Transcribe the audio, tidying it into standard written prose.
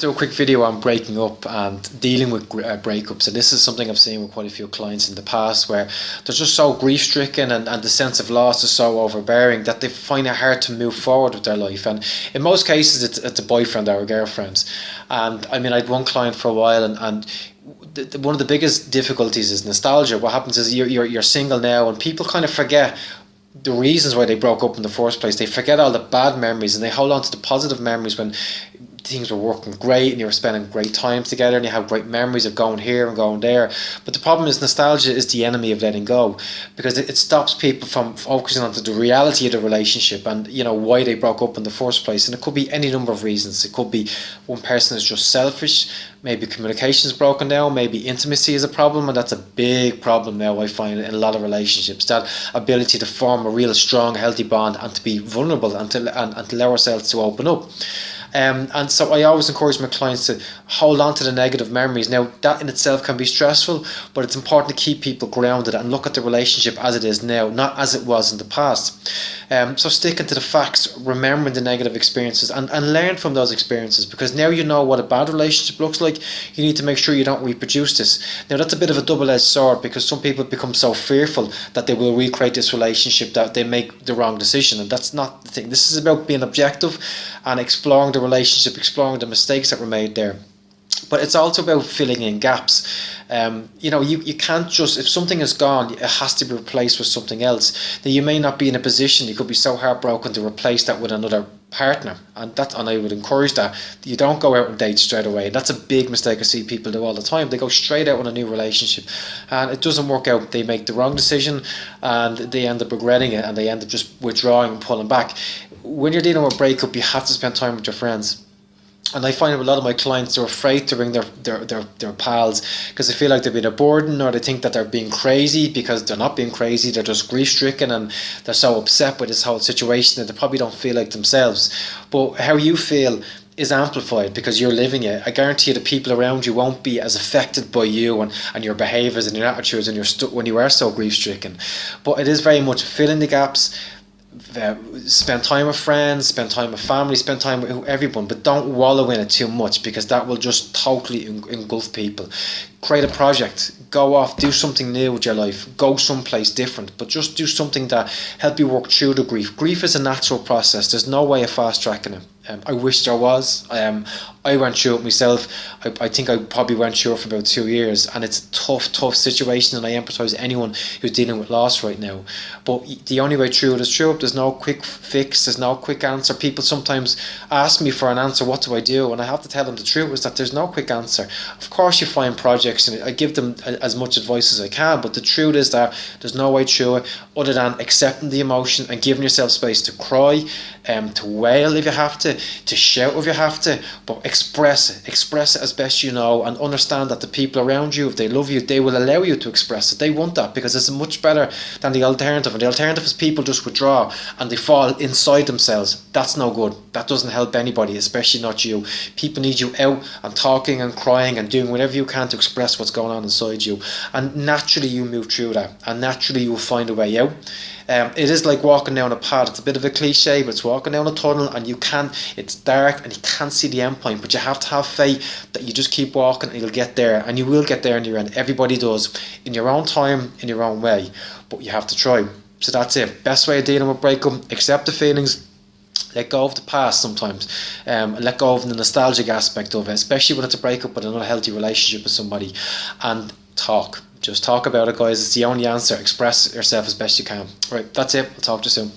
to do a quick video on breaking up and dealing with breakups. And this is something I've seen with quite a few clients in the past, where they're just so grief stricken, and the sense of loss is so overbearing that they find it hard to move forward with their life. And in most cases it's a boyfriend or a girlfriend. And I mean, I had one client for a while, and one of the biggest difficulties is nostalgia. What happens is you're single now, and people kind of forget the reasons why they broke up in the first place. They forget all the bad memories and they hold on to the positive memories when things were working great and you were spending great time together and you have great memories of going here and going there. But the problem is nostalgia is the enemy of letting go, because it stops people from focusing on the reality of the relationship and, you know, why they broke up in the first place. And it could be any number of reasons. It could be one person is just selfish, maybe communication is broken down, maybe intimacy is a problem, and that's a big problem now, I find, in a lot of relationships. That ability to form a real strong, healthy bond and to be vulnerable and to allow ourselves to open up. And so I always encourage my clients to hold on to the negative memories. Now, that in itself can be stressful, but it's important to keep people grounded and look at the relationship as it is now, not as it was in the past. So sticking to the facts, remembering the negative experiences and learn from those experiences, because now you know what a bad relationship looks like. You need to make sure you don't reproduce this. Now, that's a bit of a double-edged sword, because some people become so fearful that they will recreate this relationship that they make the wrong decision, and that's not the thing. This is about being objective and exploring the relationship, exploring the mistakes that were made there. But it's also about filling in gaps. You can't just, if something is gone, it has to be replaced with something else. Now, you may not be in a position, you could be so heartbroken to replace that with another partner, and I would encourage that. You don't go out and date straight away. That's a big mistake I see people do all the time. They go straight out on a new relationship and it doesn't work out. They make the wrong decision and they end up regretting it, and they end up just withdrawing and pulling back. When you're dealing with a breakup, you have to spend time with your friends. And I find a lot of my clients are afraid to ring their pals because they feel like they're being a burden, or they think that they're being crazy, because they're not being crazy. They're just grief stricken and they're so upset with this whole situation that they probably don't feel like themselves. But how you feel is amplified because you're living it. I guarantee you the people around you won't be as affected by you and your behaviours and your attitudes and when you are so grief stricken. But it is very much fill in the gaps. Spend time with friends, spend time with family, spend time with everyone, but don't wallow in it too much, because that will just totally engulf people. Create a project, go off, do something new with your life, go someplace different, but just do something that help you work through the grief. Grief is a natural process. There's no way of fast tracking it. I wish there was. I went through it myself. I think I probably went through it for about 2 years, and it's a tough situation, and I empathise with anyone who's dealing with loss right now. But the only way through it is through it. There's no quick fix, there's no quick answer. People sometimes ask me for an answer, what do I do? And I have to tell them the truth is that there's no quick answer. Of course you find projects, and I give them as much advice as I can, but the truth is that there's no way through it other than accepting the emotion and giving yourself space to cry, to wail if you have to shout if you have to, but express it as best you know, and understand that the people around you, if they love you, they will allow you to express it. They want that, because it's much better than the alternative. And the alternative is people just withdraw and they fall inside themselves. That's no good. That doesn't help anybody, especially not you. People need you out and talking and crying and doing whatever you can to express what's going on inside you, and naturally you move through that, and naturally you will find a way out. It is like walking down a path. It's a bit of a cliche, but it's walking down a tunnel, and it's dark and you can't see the end point, but you have to have faith that you just keep walking and you'll get there, and you will get there in the end. Everybody does, in your own time, in your own way, but you have to try. So that's it. Best way of dealing with breakup: accept the feelings, let go of the past sometimes, let go of the nostalgic aspect of it, especially when it's a breakup with another healthy relationship with somebody, and talk. Just talk about it, guys. It's the only answer. Express yourself as best you can. Right, that's it. I'll talk to you soon.